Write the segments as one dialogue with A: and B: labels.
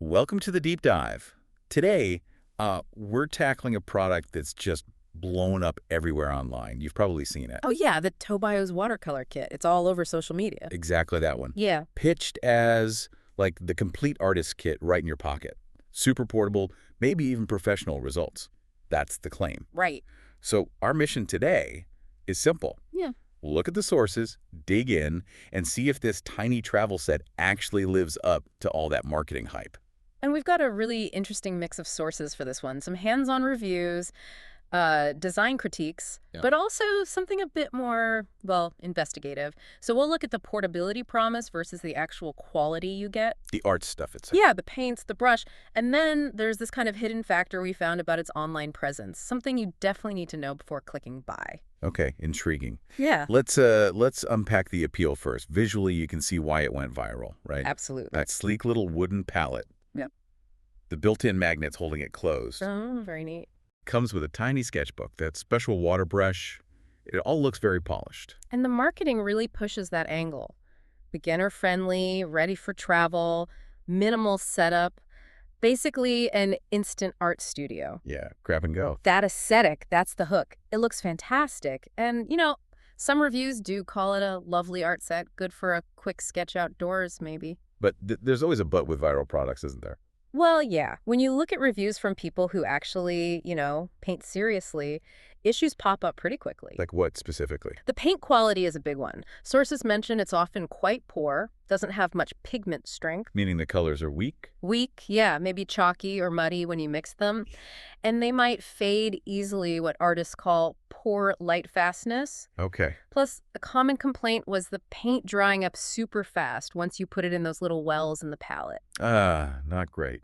A: Welcome to the deep dive. Today, we're tackling a product that's just blown up everywhere online. You've probably seen it.
B: Oh yeah, the Tobio's watercolor kit. It's all over social media.
A: Exactly that one.
B: Yeah,
A: Pitched as like the complete artist kit right in your pocket. Super portable, maybe even professional results. That's the claim.
B: right.
A: So our mission today is simple.
B: Yeah.
A: Look at the sources, dig in, and see if this tiny travel set actually lives up to all that marketing hype.
B: And we've got a really interesting mix of sources for this one. Some hands-on reviews, design critiques,
A: Yeah.
B: but also something a bit more, well, investigative. So we'll look at the portability promise versus the actual quality you get.
A: The art stuff, it's like.
B: Yeah, the paints, the brush. And then there's this kind of hidden factor we found about its online presence, something you definitely need to know before clicking buy.
A: Okay, intriguing.
B: Yeah,
A: Let's unpack the appeal first. Visually, you can see why it went viral, right?
B: absolutely.
A: That sleek little wooden palette.
B: Yep.
A: The built-in magnets holding it closed.
B: Oh, very neat.
A: Comes with a tiny sketchbook, that special water brush. It all looks very polished.
B: And the marketing really pushes that angle. Beginner-friendly, ready for travel, minimal setup, basically an instant art studio.
A: Yeah, grab and go.
B: That aesthetic, that's the hook. It looks fantastic. And, some reviews do call it a lovely art set, good for a quick sketch outdoors, maybe.
A: But there's always a but with viral products, isn't there?
B: Well, yeah. When you look at reviews from people who actually, paint seriously, issues pop up pretty quickly.
A: Like what specifically?
B: The paint quality is a big one. Sources mention it's often quite poor, doesn't have much pigment strength.
A: Meaning the colors are weak?
B: Weak, yeah, maybe chalky or muddy when you mix them. And they might fade easily, what artists call poor light fastness.
A: Okay.
B: Plus, a common complaint was the paint drying up super fast once you put it in those little wells in the palette.
A: Not great.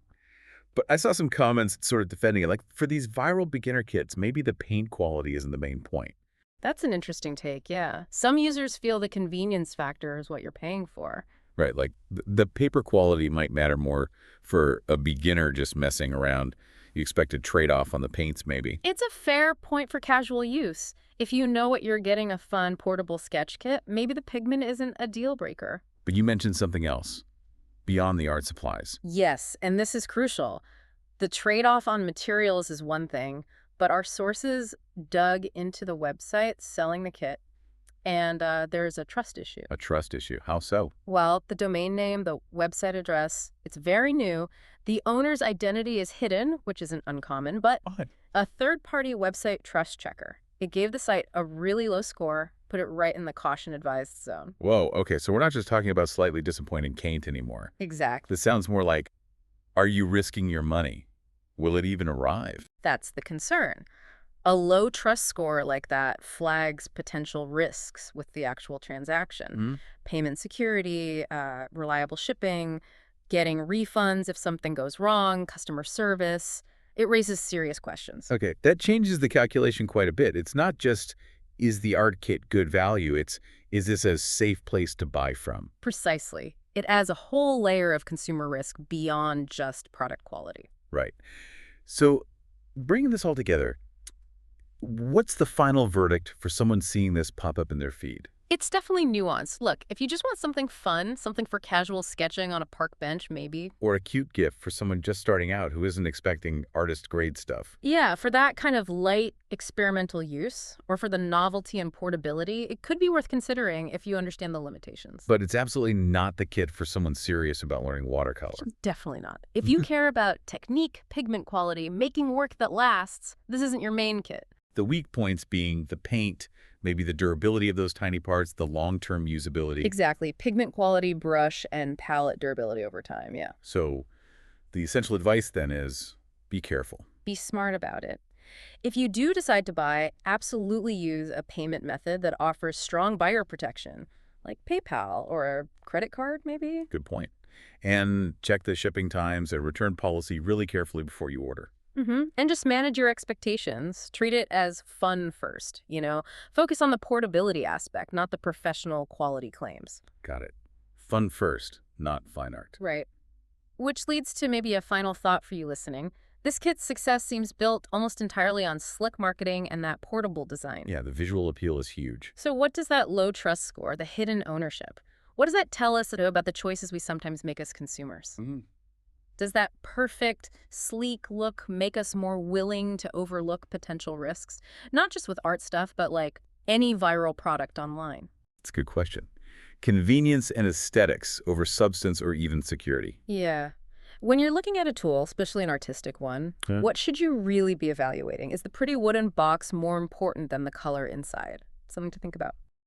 A: But I saw some comments sort of defending it. Like, for these viral beginner kits, maybe the paint quality isn't the main point.
B: That's an interesting take, yeah. Some users feel the convenience factor is what you're paying for.
A: Right, like the paper quality might matter more for a beginner just messing around. You expect a trade-off on the paints, maybe.
B: It's a fair point for casual use. If you know what you're getting a fun, portable sketch kit, maybe the pigment isn't a deal breaker.
A: But you mentioned something else, beyond the art supplies.
B: Yes, and this is crucial. The trade-off on materials is one thing, but our sources dug into the website selling the kit, and there's a trust issue.
A: A trust issue. How so?
B: Well, the domain name, the website address, it's very new. The owner's identity is hidden, which isn't uncommon, but
A: What?
B: a third-party website trust checker. It gave the site a really low score, put it right in the caution advised zone.
A: Whoa, okay, so we're not just talking about slightly disappointing paint anymore.
B: Exactly.
A: This sounds more like, are you risking your money? Will it even arrive?
B: That's the concern. A low trust score like that flags potential risks with the actual transaction.
A: Hmm?
B: Payment security, reliable shipping, getting refunds if something goes wrong, customer service. It raises serious questions.
A: Okay, that changes the calculation quite a bit. It's not just, is the art kit good value? It's, is this a safe place to buy from?
B: Precisely. It adds a whole layer of consumer risk beyond just product quality.
A: Right. So, bringing this all together, what's the final verdict for someone seeing this pop up in their feed?
B: It's definitely nuanced. Look, if you just want something fun, something for casual sketching on a park bench, maybe.
A: Or a cute gift for someone just starting out who isn't expecting artist-grade stuff?
B: Yeah, for that kind of light experimental use, or for the novelty and portability, it could be worth considering if you understand the limitations.
A: But it's absolutely not the kit for someone serious about learning watercolor.
B: Definitely not. If you care about technique, pigment quality, making work that lasts, this isn't your main kit.
A: The weak points being the paint, maybe the durability of those tiny parts, the long-term usability.
B: Exactly. Pigment quality, brush, and palette durability over time, yeah.
A: So the essential advice then is be careful.
B: Be smart about it. If you do decide to buy, absolutely use a payment method that offers strong buyer protection, like PayPal or a credit card, maybe.
A: Good point. And check the shipping times and return policy really carefully before you order.
B: And just manage your expectations. Treat it as fun first, Focus on the portability aspect, not the professional quality claims.
A: Got it. Fun first, not fine art.
B: Right. Which leads to maybe a final thought for you listening. This kit's success seems built almost entirely on slick marketing and that portable design.
A: Yeah, the visual appeal is huge.
B: So what does that low trust score, the hidden ownership, what does that tell us about the choices we sometimes make as consumers? Does that perfect, sleek look make us more willing to overlook potential risks? Not just with art stuff, but like any viral product online.
A: It's a good question. Convenience and aesthetics over substance or even security.
B: Yeah. When you're looking at a tool, especially an artistic one,
A: Yeah.
B: what should you really be evaluating? Is the pretty wooden box more important than the color inside? Something to think about.